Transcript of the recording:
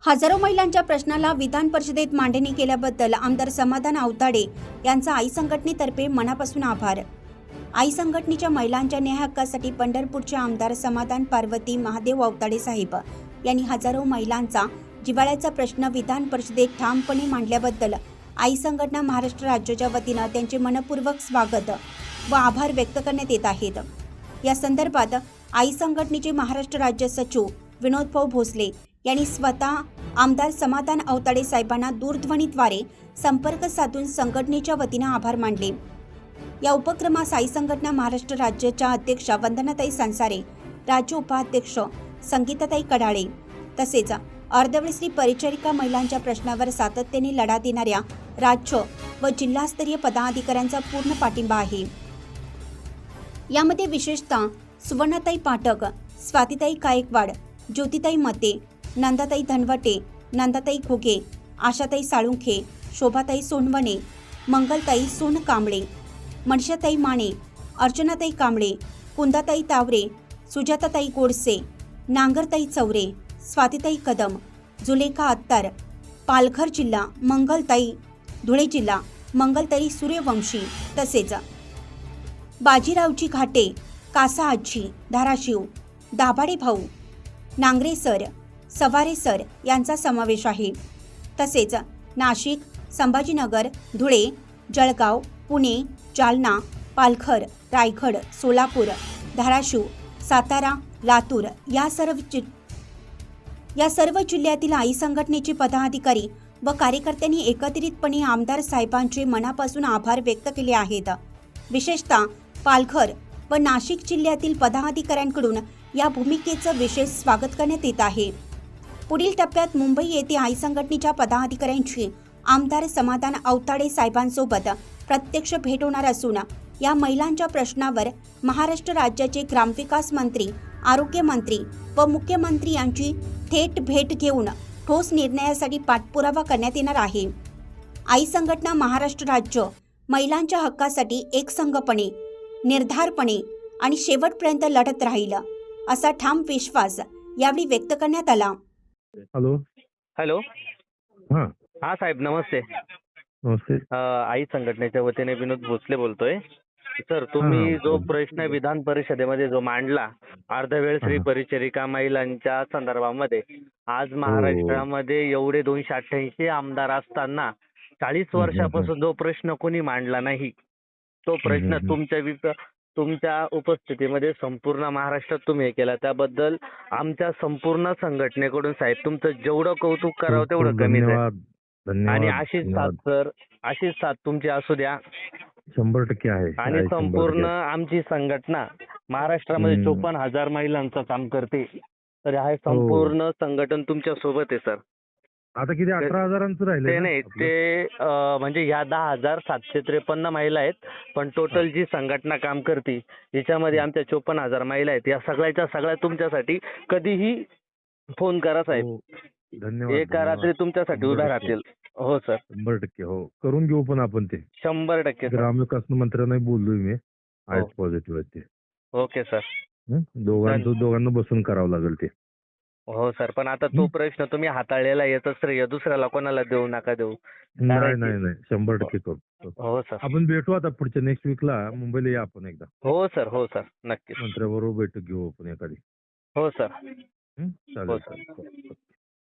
हजारो महिलांच्या प्रश्नाला विधान परिषदेत मांडणी केल्याबद्दल आमदार समाधान आवताडे यांचा आई संघटनेतर्फे मनापासून आभार। आई संघटनेच्या महिलांच्या न्याय हक्कासाठी पंढरपूरचे आमदार समाधान पार्वती महादेव आवताडे साहेब यांनी हजारो महिलांचा जिव्हाळ्याचा प्रश्न विधान परिषदेत ठामपणे मांडल्याबद्दल आई संघटना महाराष्ट्र राज्याच्या वतीनं त्यांचे मनपूर्वक स्वागत व आभार व्यक्त करण्यात येत आहेत। या संदर्भात आई संघटनेचे महाराष्ट्र राज्य सचिव विनोद भाऊ भोसले यांनी स्वतः आमदार समाधान आवताडे साहेबांना दूरध्वनीद्वारे संपर्क साधून संघटनेच्या वतीनं आभार मानले। या उपक्रमास आई संघटना महाराष्ट्र राज्याच्या अध्यक्षा वंदनाताई संसारे, राज्य उपाध्यक्ष संगीताताई कडाळे तसेच अर्धवेळी परिचारिका महिलांच्या प्रश्नावर सातत्याने लढा देणाऱ्या राज्य व जिल्हास्तरीय पदाधिकाऱ्यांचा पूर्ण पाठिंबा आहे। यामध्ये विशेषतः सुवर्णाताई पाठक, स्वातीताई गायकवाड, ज्योतिताई मते, नंदाताई धनवटे, नंदाताई घुगे, आशाताई साळुंखे, शोभाताई सोनवणे, मंगलताई सोनकांबळे, मनशाताई माने, अर्चनाताई कांबळे, कुंदाताई तावरे, सुजाताताई गोडसे, नांगरताई चौरे, स्वातीताई कदम, जुलेखा अत्तार, पालघर जिल्हा, मंगलताई धुळे जिल्हा, मंगलताई सूर्यवंशी तसेच बाजीरावजी घाटे, कासा आजी, धाराशिव, दाभाडे भाऊ, नांगरे सर, सवारे सर यांचा समावेश आहे। तसेच नाशिक, संभाजीनगर, धुळे, जळगाव, पुणे, जालना, पालघर, रायगड, सोलापूर, धाराशिव, सातारा, लातूर या सर्व जिल्ह्यातील आई संघटनेचे पदाधिकारी व कार्यकर्त्यांनी एकत्रितपणे आमदार साहेबांचे मनापासून आभार व्यक्त केले आहेत। विशेषतः पालघर व नाशिक जिल्ह्यातील पदाधिकाऱ्यांकडून या भूमिकेचं विशेष स्वागत करण्यात येत आहे। पुढील टप्प्यात मुंबई येथे आई संघटनेच्या पदाधिकाऱ्यांची आमदार समाधान आवताडे साहेबांसोबत प्रत्यक्ष भेट होणार असून या महिलांच्या प्रश्नावर महाराष्ट्र राज्याचे ग्रामविकास मंत्री, आरोग्य मंत्री व मुख्यमंत्री यांची थेट भेट घेऊन ठोस निर्णयासाठी पाठपुरावा करण्यात येणार आहे। आई संघटना महाराष्ट्र राज्य महिलांच्या हक्कासाठी एकसंघपणे, निर्धारपणे आणि शेवटपर्यंत लढत राहील असा ठाम विश्वास यावेळी व्यक्त करण्यात आला। हॅलो हां हा साहेब, नमस्ते। नमस्ते। आई संघटनेच्या वतीने विनोद भोसले बोलतोय। सर, तुम्ही जो प्रश्न विधान परिषदेमध्ये जो मांडला अर्धवेळ स्त्री परिचारिका महिलांच्या संदर्भामध्ये, आज महाराष्ट्रामध्ये एवढे 288 आमदार असताना 40 वर्षापासून जो प्रश्न कोणी मांडला नाही, तो प्रश्न तुमच्या उपस्थितीमध्ये संपूर्ण महाराष्ट्रात तुम्ही हे केला, त्याबद्दल आमच्या संपूर्ण संघटनेकडून साहेब तुमचं जेवढं कौतुक करावं तेवढं कमीच आहे। आणि अशीच साथ तुमची असू द्या, 100% आहे। आणि संपूर्ण आमची संघटना महाराष्ट्रामध्ये 54,000 महिलांचं काम करते, तर हे संपूर्ण संघटन तुमच्या सोबत आहे सर। आता किती 18,000चं राहिले? ते नाही, ते म्हणजे ह्या 10,753 महिला आहेत, पण टोटल जी संघटना काम करते याच्यामध्ये आमच्या 54,000 महिला आहेत। या सगळ्या तुमच्यासाठी कधीही फोन करा साहेब, धन्यवाद। एका रात्री तुमच्यासाठी उभ्या राहतील। हो सर, 100% हो, करून घेऊ। पण आपण ते 100% ग्रामविकास मंत्र्यांना बोललोय मी, आहेत पॉझिटिव्ह आहेत ते। ओके सर, दोघांना बसून करावं लागेल ते। हो सर, पण आता तो प्रश्न तुम्ही हाताळलेला येत श्रेय दुसऱ्याला कोणाला देऊ नका देऊ। नाही 100% करू। हो सर, आपण भेटू आता पुढच्या नेक्स्ट वीकला मुंबईला या आपण एकदा। हो सर नक्की मंत्र्याबरोबर बैठक घेऊ आपण एखादी। हो सर, चालेल।